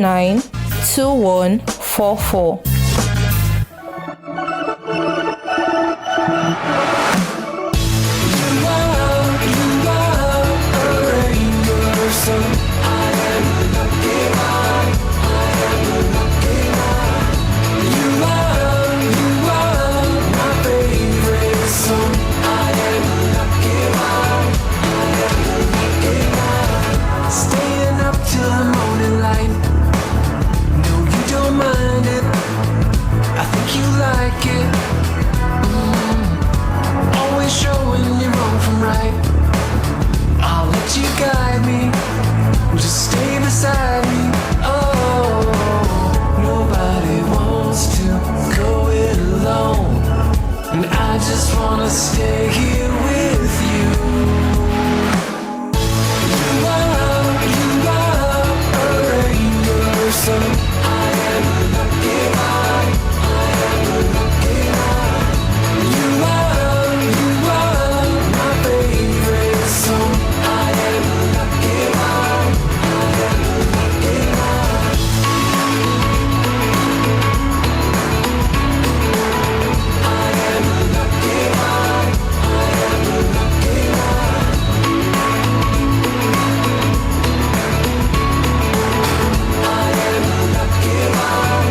080292144. Stay here with you. You are a rainbow, so I am a lucky man. I am a lucky man. You are my favorite song. I am a lucky man. I am a lucky man. I am a lucky man.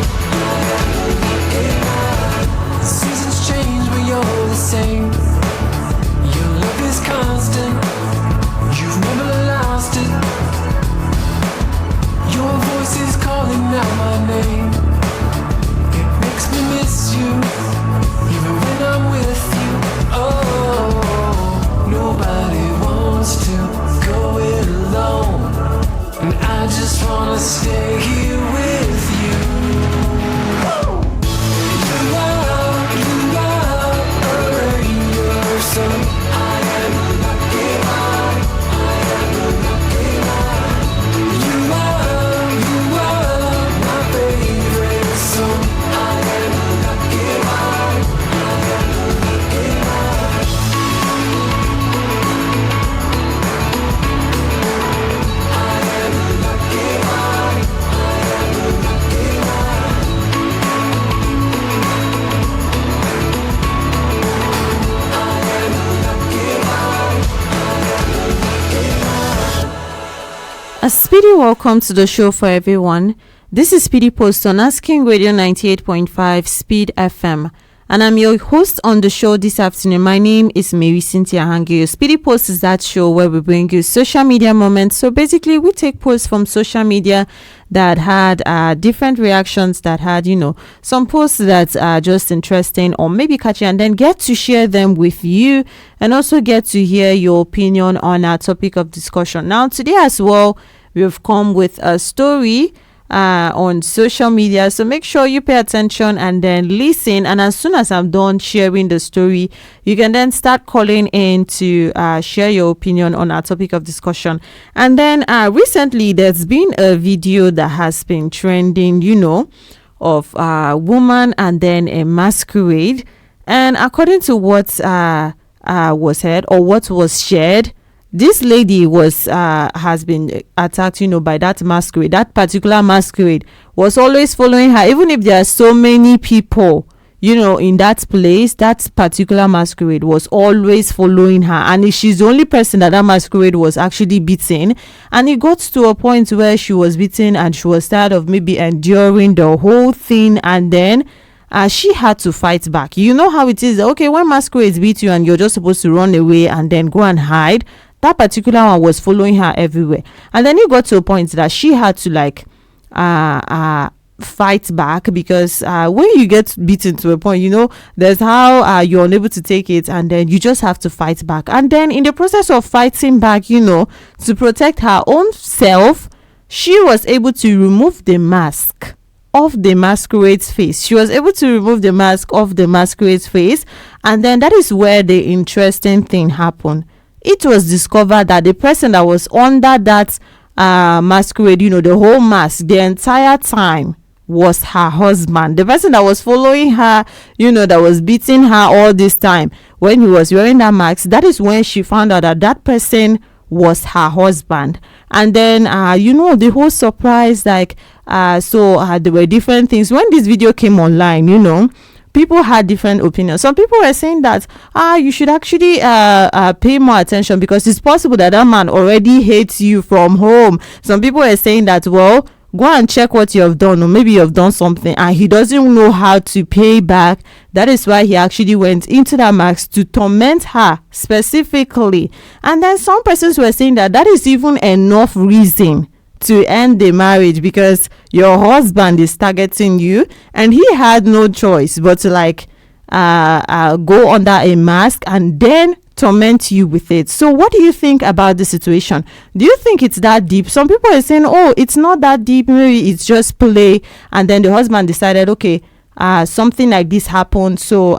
Seasons change, but you're the same. Your love is constant. You've never lost it. Your voice is calling out my name. It makes me miss you, even when I'm with you. Oh, nobody wants to go it alone, and I just wanna stay here with you. So I am a lucky man. I am a lucky man. You are my favorite song. I am a lucky man. I am a lucky man. I am a lucky man. I am a lucky man. A speedy welcome to the show for everyone. This is SPEEDy Post on Asking Radio 98.5 Speed FM, and I'm your host on the show this afternoon. My name is Marysyntia Hangeior. SPEEDy Post is that show where we bring you social media moments. So basically, we take posts from social media that had different reactions, that had, some posts that are just interesting or maybe catchy, and then get to share them with you and also get to hear your opinion on our topic of discussion. Now, today as well, we've come with a story on social media, so make sure you pay attention and then listen, and as soon as I'm done sharing the story, you can then start calling in to share your opinion on our topic of discussion. And then recently there's been a video that has been trending, of a woman and then a masquerade, and according to what was heard or what was shared, this lady has been attacked, by that masquerade. That particular masquerade was always following her, even if there are so many people, in that place. That particular masquerade was always following her, and she's the only person that masquerade was actually beating. And it got to a point where she was beaten, and she was tired of maybe enduring the whole thing, and then she had to fight back. You know how it is. Okay, when masquerades beat you and you're just supposed to run away and then go and hide, that particular one was following her everywhere. And then it got to a point that she had to fight back, because when you get beaten to a point, there's how you're unable to take it, and then you just have to fight back. And then in the process of fighting back, to protect her own self, she was able to remove the mask off the masquerade's face. She was able to remove the mask off the masquerade's face, and then that is where the interesting thing happened. It was discovered that the person that was under that masquerade, the whole mask, the entire time was her husband. The person that was following her, that was beating her all this time, when he was wearing that mask, that is when she found out that that person was her husband. And then the whole surprise, like there were different things when this video came online. People had different opinions. Some people were saying that you should actually pay more attention, because it's possible that man already hates you from home. Some people were saying that, well, go and check what you have done, or maybe you have done something and he doesn't know how to pay back. That is why he actually went into that mask to torment her specifically. And then some persons were saying that is even enough reason to end the marriage, because your husband is targeting you and he had no choice but to go under a mask and then torment you with it. So what do you think about the situation? Do you think it's that deep? Some people are saying, oh, it's not that deep, maybe it's just play, and then the husband decided, okay, something like this happened, so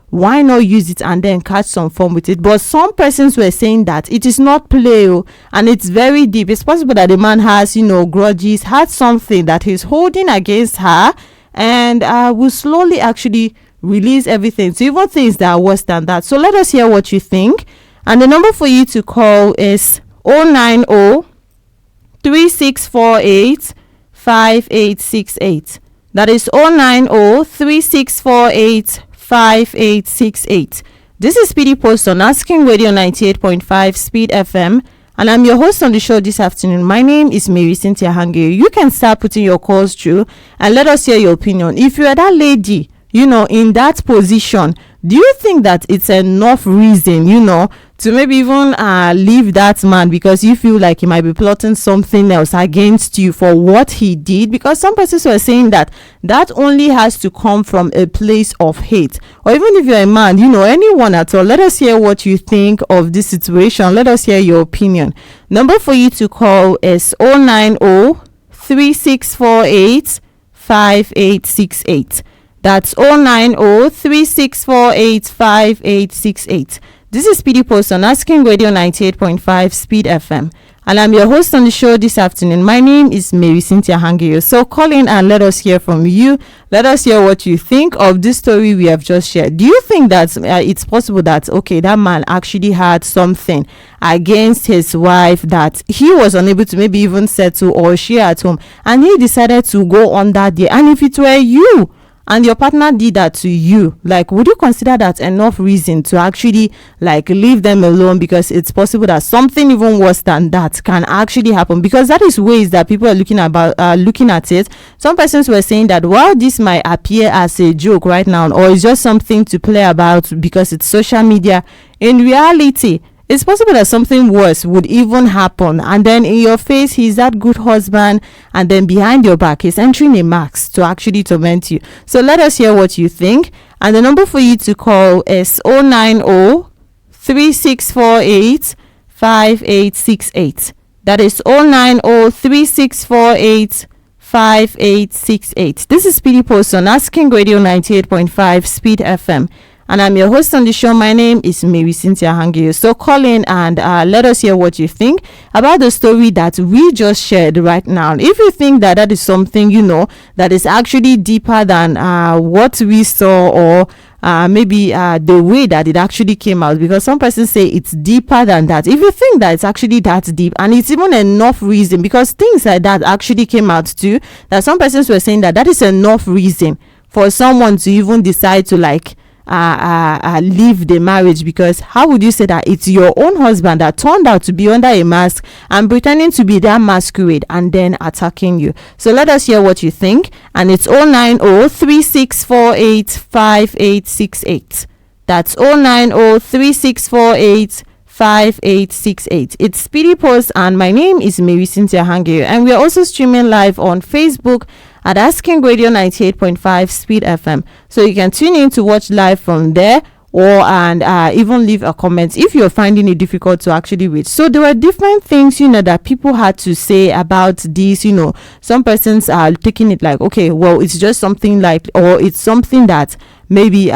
why not use it and then catch some fun with it? But some persons were saying that it is not play, and it's very deep. It's possible that the man has grudges, had something that he's holding against her, and will slowly actually release everything. So even things that are worse than that. So let us hear what you think. And the number for you to call is 090 3648 5868. That is 090 3648 5868. This is Speedy Post on Asking Radio 98.5 Speed FM, and I'm your host on the show this afternoon. My name is Marysyntia Hangeior. You can start putting your calls through and let us hear your opinion. If you are that lady, in that position, do you think that it's enough reason, to maybe even leave that man because you feel like he might be plotting something else against you for what he did? Because some persons were saying that only has to come from a place of hate. Or even if you're a man, anyone at all, let us hear what you think of this situation. Let us hear your opinion. Number for you to call is 090 3648 5868. That's 090 3648 5868. This is Speedy Post on Asking Radio 98.5 Speed FM. And I'm your host on the show this afternoon. My name is Marysyntia Hangeior. So call in and let us hear from you. Let us hear what you think of this story we have just shared. Do you think that it's possible that, okay, that man actually had something against his wife that he was unable to maybe even settle or share at home, and he decided to go on that day? And if it were you, and your partner did that to you, would you consider that enough reason to actually leave them alone? Because it's possible that something even worse than that can actually happen, because that is ways that people are looking at it. Some persons were saying that while this might appear as a joke right now, or it's just something to play about because it's social media, in reality it's possible that something worse would even happen, and then in your face he's that good husband, and then behind your back he's entering a mask to actually torment you. So let us hear what you think. And the number for you to call is 090 3648 5868. That is 090 3648 5868. This is Speedy Post on Asking Radio 98.5 Speed FM. And I'm your host on the show. My name is Marysyntia Hangeior. So call in and let us hear what you think about the story that we just shared right now. If you think that is something, that is actually deeper than what we saw, or maybe the way that it actually came out, because some persons say it's deeper than that. If you think that it's actually that deep and it's even enough reason, because things like that actually came out too, that some persons were saying that is enough reason for someone to even decide to leave the marriage. Because how would you say that it's your own husband that turned out to be under a mask and pretending to be that masquerade and then attacking you? So let us hear what you think, and it's 090 3648 5868. That's 090 3648 5868. It's Speedy Post, and my name is Marysyntia Hangeior, and we are also streaming live on Facebook at Asking Radio 98.5 Speed FM. So you can tune in to watch live from there, or even leave a comment if you're finding it difficult to actually read. So there were different things, that people had to say about this. Some persons are taking it like, okay, well, it's just something or it's something that maybe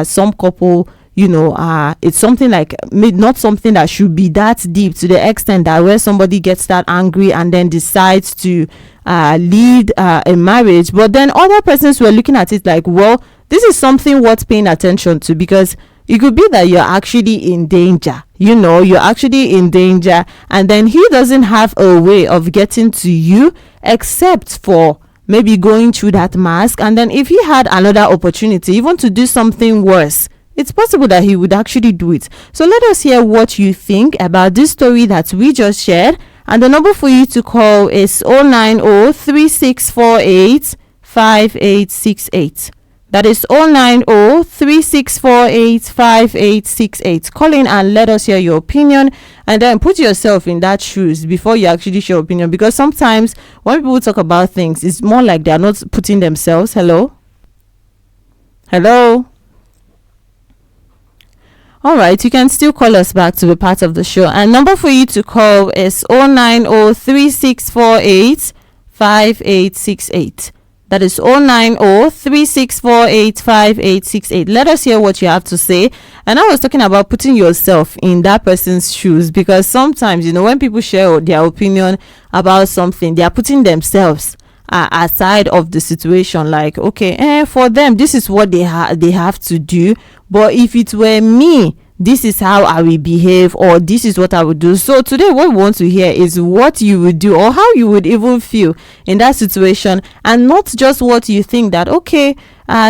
some couple, it's something not something that should be that deep, to the extent that where somebody gets that angry and then decides to lead a marriage. But then other persons were looking at it like, well, this is something worth paying attention to, because It could be that you're actually in danger. You're actually in danger, and then he doesn't have a way of getting to you except for maybe going through that mask. And then if he had another opportunity even to do something worse, it's possible that he would actually do it. So let us hear what you think about this story that we just shared. And the number for you to call is 090-3648-5868. That is 090-3648-5868. Call in and let us hear your opinion, and then put yourself in that shoes before you actually share your opinion, because sometimes when people talk about things, it's more like they are not putting themselves. Hello. All right, you can still call us back to be part of the show, and number for you to call is 090-3648-5868. That is 090-3648-5868. Let us hear what you have to say. And I was talking about putting yourself in that person's shoes, because sometimes, when people share their opinion about something, they are putting themselves aside of the situation. Like, okay, for them, this is what they have to do. But if it were me, this is how I will behave, or this is what I would do. So today what we want to hear is what you would do, or how you would even feel in that situation, and not just what you think that, okay,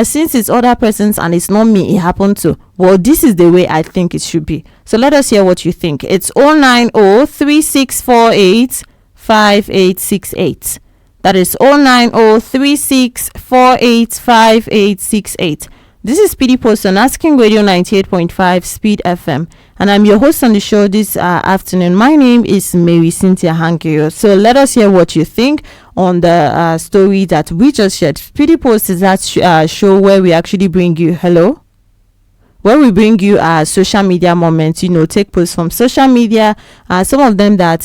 since it's other persons and it's not me it happened to, well, this is the way I think it should be. So let us hear what you think. It's 090-3648-5868. That is 090-3648-5868. This is Speedy Post on Asking Radio 98.5 Speed FM, and I'm your host on the show this afternoon. My name is Marysyntia Hangeior. So let us hear what you think on the story that we just shared. Speedy Post is that show where we actually bring you where we bring you social media moments. Take posts from social media, some of them that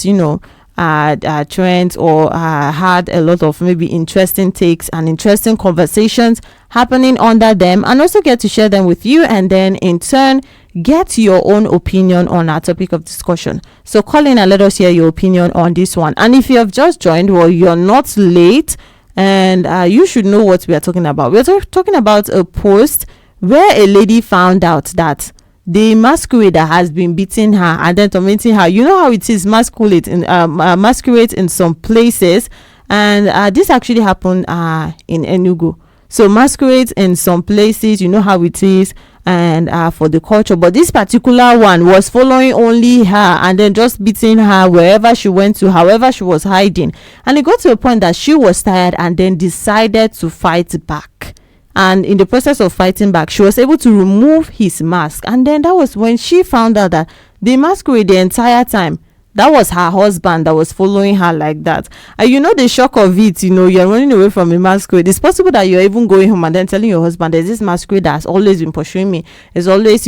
trends or had a lot of maybe interesting takes and interesting conversations happening under them, and also get to share them with you, and then in turn get your own opinion on our topic of discussion. So call in and let us hear your opinion on this one. And if you have just joined, well, you're not late, and you should know what we are talking about. We're talking about a post where a lady found out that the masquerader has been beating her and then tormenting her. You know how it is, masquerade in some places, and this actually happened in Enugu. So masquerades in some places, you know how it is, and for the culture. But this particular one was following only her and then just beating her wherever she went to, however she was hiding. And it got to a point that she was tired and then decided to fight back. And in the process of fighting back, she was able to remove his mask. And then that was when she found out that the masquerade the entire time, that was her husband that was following her like that. And the shock of it, you're running away from a masquerade. It's possible that you're even going home and then telling your husband, there's this masquerade that's always been pursuing me. It's always,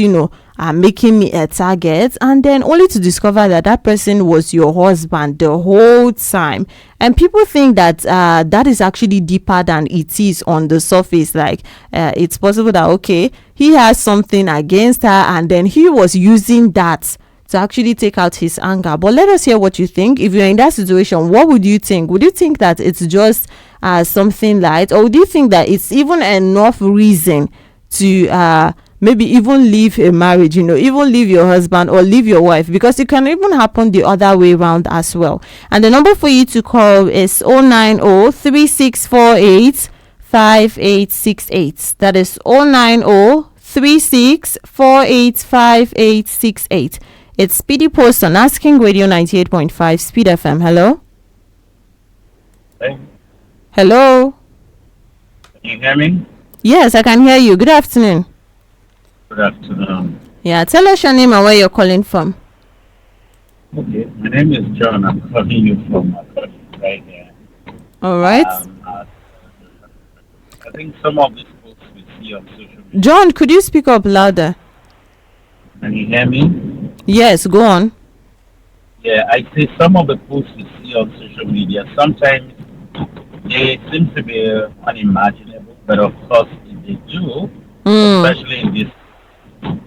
making me a target. And then only to discover that that person was your husband the whole time. And people think that that is actually deeper than it is on the surface. Like, it's possible that, okay, he has something against her and then he was using that to actually take out his anger. But let us hear what you think. If you're in that situation, what would you think? Would you think that it's just something light, or would you think that it's even enough reason to maybe even leave a marriage, even leave your husband or leave your wife? Because it can even happen the other way around as well. And the number for you to call is 090-3648-5868. That is 090-3648-5868. It's Speedy Post on Asking Radio 98.5 Speed FM. Hello? Hey. Hello? Can you hear me? Yes, I can hear you. Good afternoon. Good afternoon. Yeah, tell us your name and where you're calling from. Okay, my name is John. I'm calling you from right here. All right. I think some of these posts we see on social media. John, could you speak up louder? Can you hear me? Yes, go on. Yeah, I say some of the posts we see on social media, sometimes they seem to be unimaginable, but of course, if they do, especially in this.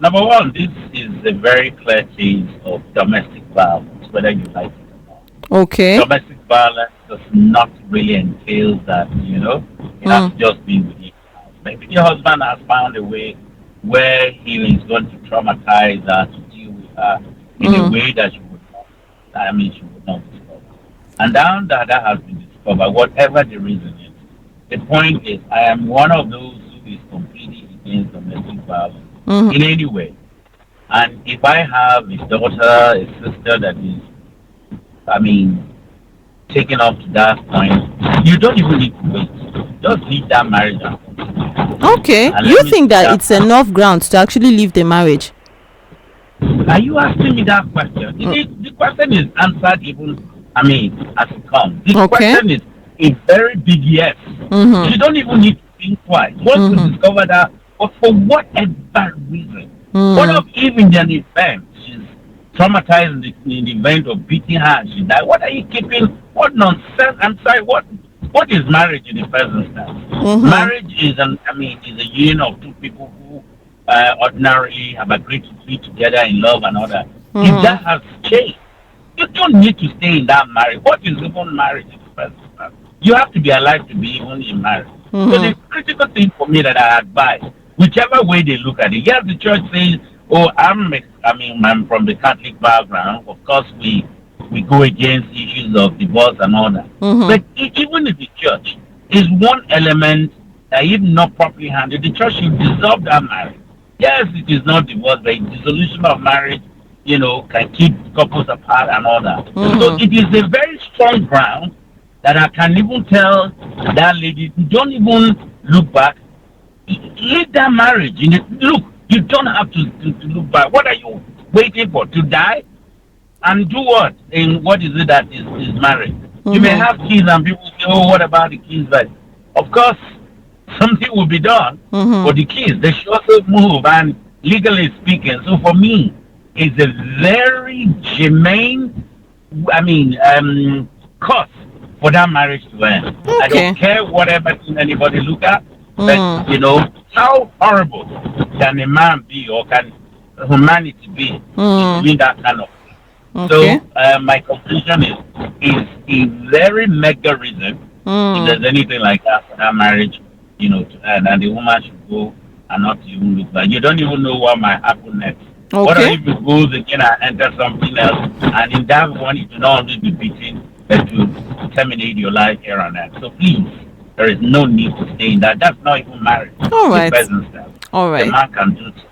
Number one, this is a very clear case of domestic violence, whether you like it or not. Okay. Domestic violence does not really entail that, it has to just be within the house. Maybe your husband has found a way where he is going to traumatize her to deal with her in a way that she would not, she would not discover. And now that that has been discovered, whatever the reason is, the point is, I am one of those who is completely against domestic violence in any way. And if I have a daughter, a sister that is, taken up to that point, you don't even need to wait. Just leave that marriage and continue. Okay, And you let me think say that it's enough grounds to actually leave the marriage? Are you asking me that question? The question is answered even, as it comes. The Okay. question is a very big yes. You don't even need to think twice. Once you discover that, but for whatever reason, what if even an event, she's traumatized in the event of beating her and she died? What are you keeping? What nonsense? I'm sorry, what is marriage in the first instance? Marriage is is a union of two people who ordinarily have agreed to be together in love and all that. If that has changed, you don't need to stay in that marriage. What is even marriage in the first instance? You have to be alive to be even in marriage. So the critical thing for me that I advise, whichever way they look at it, yes, the church says, "Oh, I'm from the Catholic background. Of course, we go against issues of divorce and all that." But even if the church is one element that, if not properly handled, the church should dissolve that marriage. Yes, it is not divorce, but dissolution of marriage, can keep couples apart and all that. So it is a very strong ground that I can even tell that lady, don't even look back. Leave that marriage. Look, you don't have to look back. What are you waiting for? To die? And do what? And what is it that is marriage? You may have kids and people say, "Oh, what about the kids?" But of course, something will be done for the kids. They should also move, and legally speaking. So for me, it's a very germane, cost for that marriage to end. I don't care whatever anybody look at, but how horrible can a man be, or can humanity be doing that kind of thing? So my conclusion is a very mega reason, if there's anything like that for that marriage, to end, and the woman should go and not even look back. You don't even know what might happen next. What if it goes again and enter something else, and in that one you do not only be beaten, but to terminate your life here and there. So please, there is no need to stay in that. That's not even marriage. All right. All right. The man can do so.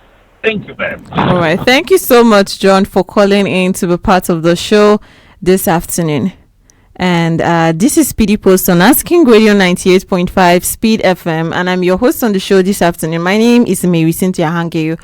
Thank you very much. All right. Thank you so much, John, for calling in to be part of the show this afternoon. And this is Speedy Post on Asking Radio 98.5 Speed FM, and I'm your host on the show this afternoon. My name is Marysyntia Hangeior.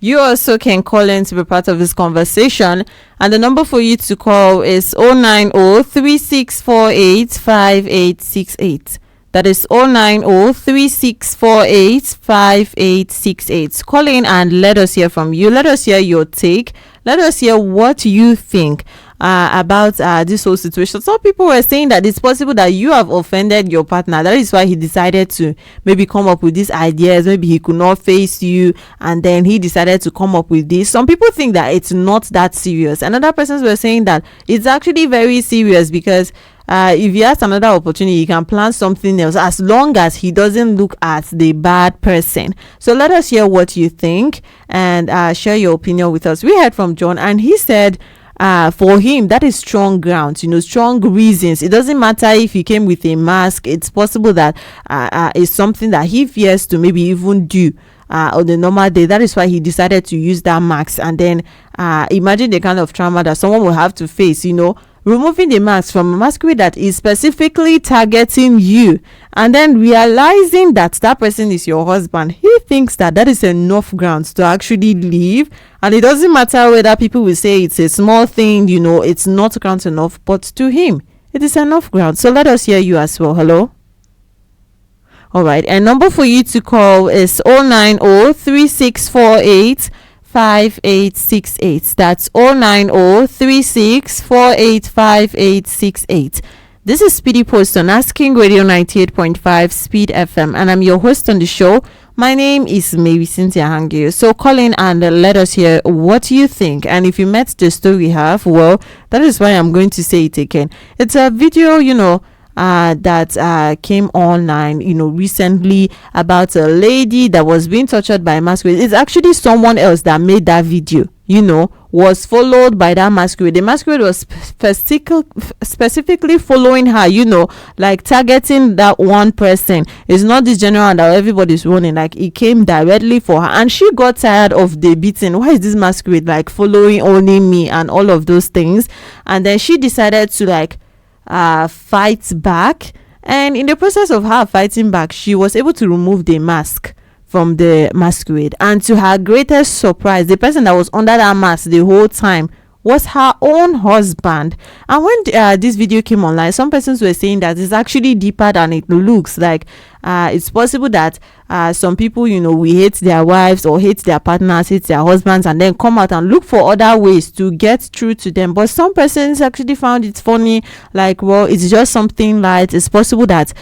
You also can call in to be part of this conversation, and the number for you to call is 090-3648-5868. That is 090-3648-5868. Call in and let us hear from you. Let us hear your take. Let us hear what you think about this whole situation. Some people were saying that it's possible that you have offended your partner. That is why he decided to maybe come up with these ideas. Maybe he could not face you, and then he decided to come up with this. Some people think that it's not that serious. Another persons were saying that it's actually very serious, because if he has another opportunity, he can plan something else, as long as he doesn't look at the bad person. So let us hear what you think, and share your opinion with us. We heard from John, and he said for him that is strong grounds, strong reasons. It doesn't matter if he came with a mask. It's possible that it's something that he fears to maybe even do on the normal day. That is why he decided to use that mask. And then imagine the kind of trauma that someone will have to face, removing the mask from a masquerade that is specifically targeting you, and then realizing that that person is your husband. He thinks that is enough grounds to actually leave, and it doesn't matter whether people will say it's a small thing, it's not grounds enough, but to him it is enough grounds. So let us hear you as well. Hello. All right, and number for you to call is 090-3648-5868. That's 090-3648-5868. This is Speedy Post on Asking Radio 98.5 Speed FM, and I'm your host on the show. My name is Marysyntia Hangeior. So call in and let us hear what you think. And if you met the story we have, well, that is why I'm going to say it again. It's a video, that came online, recently, about a lady that was being tortured by a masquerade. It's actually someone else that made that video, was followed by that masquerade. The masquerade was specifically following her, like targeting that one person. It's not this general that everybody's running, like it came directly for her, and she got tired of the beating. Why is this masquerade like following only me and all of those things? And then she decided to like fight back, and in the process of her fighting back, she was able to remove the mask from the masquerade, and to her greatest surprise, the person that was under that mask the whole time was her own husband. And when this video came online, some persons were saying that it's actually deeper than it looks. Like it's possible that some people, we hate their wives or hate their partners, hate their husbands, and then come out and look for other ways to get through to them. But some persons actually found it funny, like, well, it's just something light. It's possible that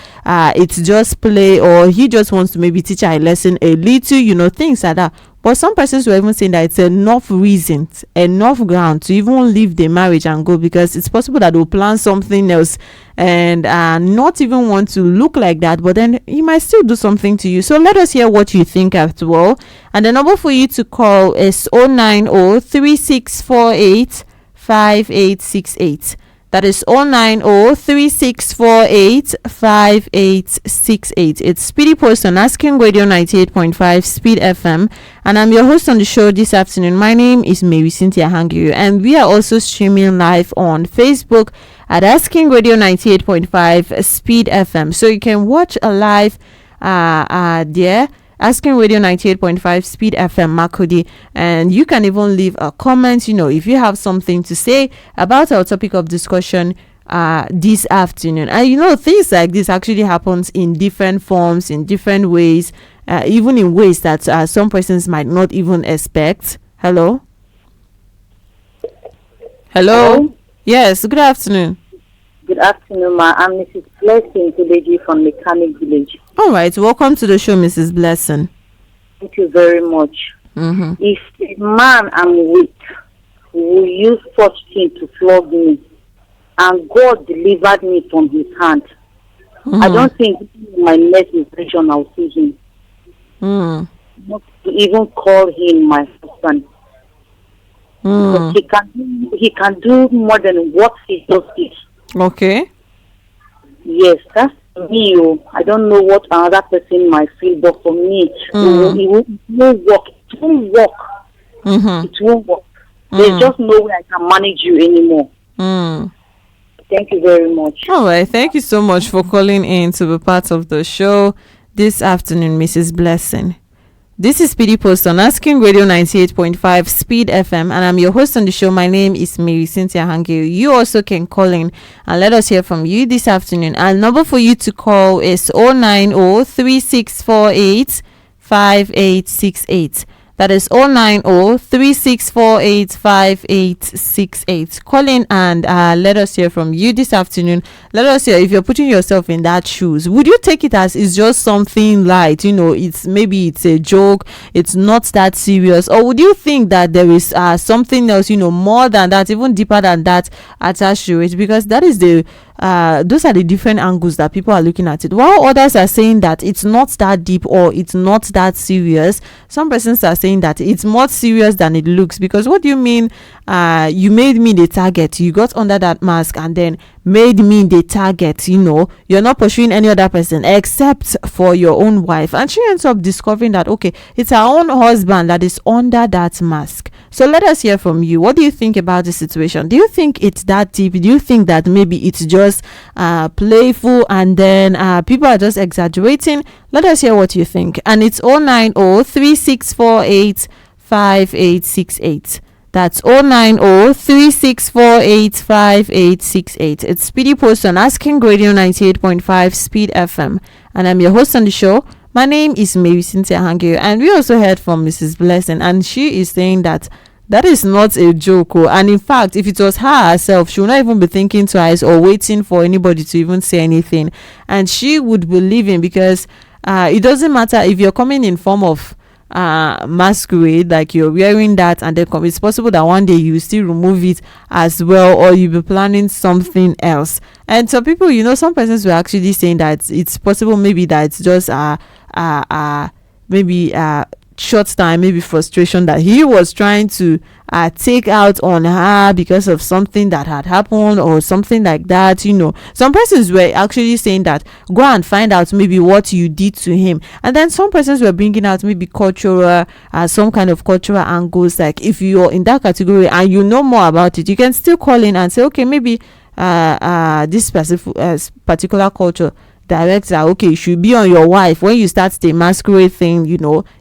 it's just play, or he just wants to maybe teach her a lesson a little, things like that. But some persons were even saying that it's enough reasons, enough ground to even leave the marriage and go, because it's possible that they'll plan something else and not even want to look like that, but then he might still do something to you. So let us hear what you think as well. And the number for you to call is 090-3648-5868. That is 090-3648-5868. It's Speedy Post on Asking Radio 98.5 Speed FM, and I'm your host on the show this afternoon. My name is Marysyntia Hangeior, and we are also streaming live on Facebook at Asking Radio 98.5 Speed FM. So you can watch a live there, Asking Radio 98.5 Speed FM Makodi, and you can even leave a comment, if you have something to say about our topic of discussion this afternoon. And things like this actually happens in different forms, in different ways, even in ways that some persons might not even expect. Hello? Yes, good afternoon. Good afternoon, ma. I'm Mrs. Blessing Kudeji from Mechanic Village. All right, welcome to the show, Mrs. Blessing. Thank you very much. Mm-hmm. If a man I'm with will use such thing to flog me, and God delivered me from his hand, I don't think in my next impression I'll see him. Not to even call him my husband. Because he can do more than what he does. Okay. Yes, that's me. I don't know what another person might feel, but for me, it won't work. It won't work. It won't work. There's just no way I can manage you anymore. Thank you very much. All right. Thank you so much for calling in to be part of the show this afternoon, Mrs. Blessing. This is Speedy Post on Asking Radio 98.5 Speed FM, and I'm your host on the show. My name is Marysyntia Hangeior. You also can call in and let us hear from you this afternoon. And number for you to call is 090-3648-5868. That is 090-3648-5868. Call in and let us hear from you this afternoon. Let us hear if you're putting yourself in that shoes. Would you take it as it's just something light? It's maybe it's a joke. It's not that serious. Or would you think that there is something else, more than that, even deeper than that attached to it? Because that is those are the different angles that people are looking at it. While others are saying that it's not that deep or it's not that serious, some persons are saying that it's more serious than it looks. Because what do you mean you made me the target? You got under that mask and then made me the target. You're not pursuing any other person except for your own wife, and she ends up discovering that it's her own husband that is under that mask. So let us hear from you. What do you think about the situation? Do you think it's that deep? Do you think that maybe it's just playful and then people are just exaggerating? Let us hear what you think. And it's 090-3648-5868. That's 090-3648-5868. It's Speedy Post on Asking Radio 98.5 Speed FM, and I'm your host on the show. My name is Marysyntia Hangeior, and we also heard from Mrs. Blessing, and she is saying that is not a joke. And in fact, if it was her herself, she would not even be thinking twice or waiting for anybody to even say anything, and she would believe in, because it doesn't matter if you're coming in form of masquerade, like you're wearing that, and then it's possible that one day you still remove it as well, or you'll be planning something else. And some people, some persons were actually saying that it's possible maybe that it's just maybe short time, maybe frustration that he was trying to take out on her because of something that had happened or something like that. Some persons were actually saying that go and find out maybe what you did to him, and then some persons were bringing out maybe cultural some kind of cultural angles, like if you're in that category and you know more about it, you can still call in and say, okay, maybe this particular culture directs that, okay, you should be on your wife when you start the masquerade thing.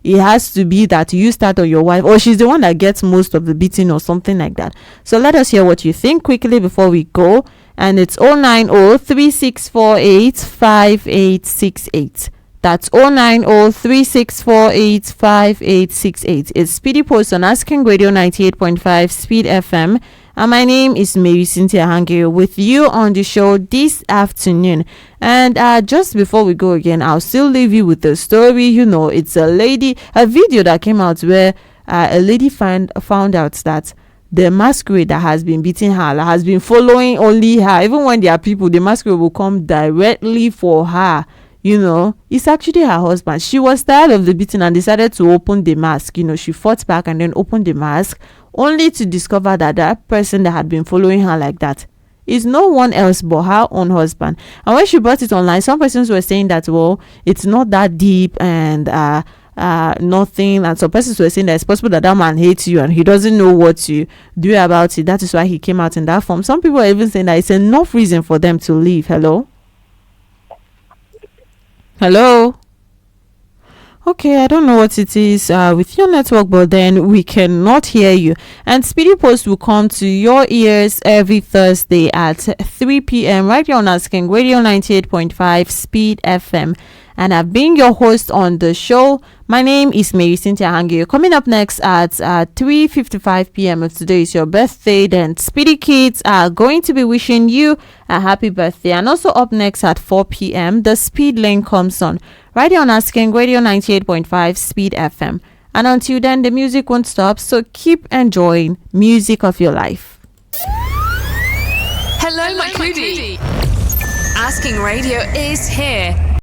It has to be that you start on your wife, or she's the one that gets most of the beating or something like that. So let us hear what you think quickly before we go. And it's 090-3648-5868. That's 090-3648-5868. It's Speedy Post on Asking Radio 98.5 Speed FM. And my name is Marysyntia Hangeior with you on the show this afternoon. And just before we go again, I'll still leave you with the story. It's a video that came out where a lady found out that the masquerade that has been beating her has been following only her. Even when there are people, the masquerade will come directly for her. It's actually her husband. She was tired of the beating and decided to open the mask. She fought back and then opened the mask, only to discover that that person that had been following her like that is no one else but her own husband. And when she brought it online, some persons were saying that, well, it's not that deep and nothing. And some persons were saying that it's possible that man hates you and he doesn't know what to do about it. That is why he came out in that form. Some people are even saying that it's enough reason for them to leave. Hello. Okay, I don't know what it is with your network, but then we cannot hear you. And Speedy Post will come to your ears every Thursday at 3 p.m. right here on Asking Radio 98.5 Speed FM. And I've been your host on the show. My name is Marysyntia Hangeior. Coming up next at 3:55 p.m. if today is your birthday, then Speedy Kids are going to be wishing you a happy birthday. And also up next at 4 p.m. the Speed Lane comes on right here on Asking Radio 98.5 Speed FM. And until then, the music won't stop, so keep enjoying music of your life. Hello, my cutie. Asking Radio is here.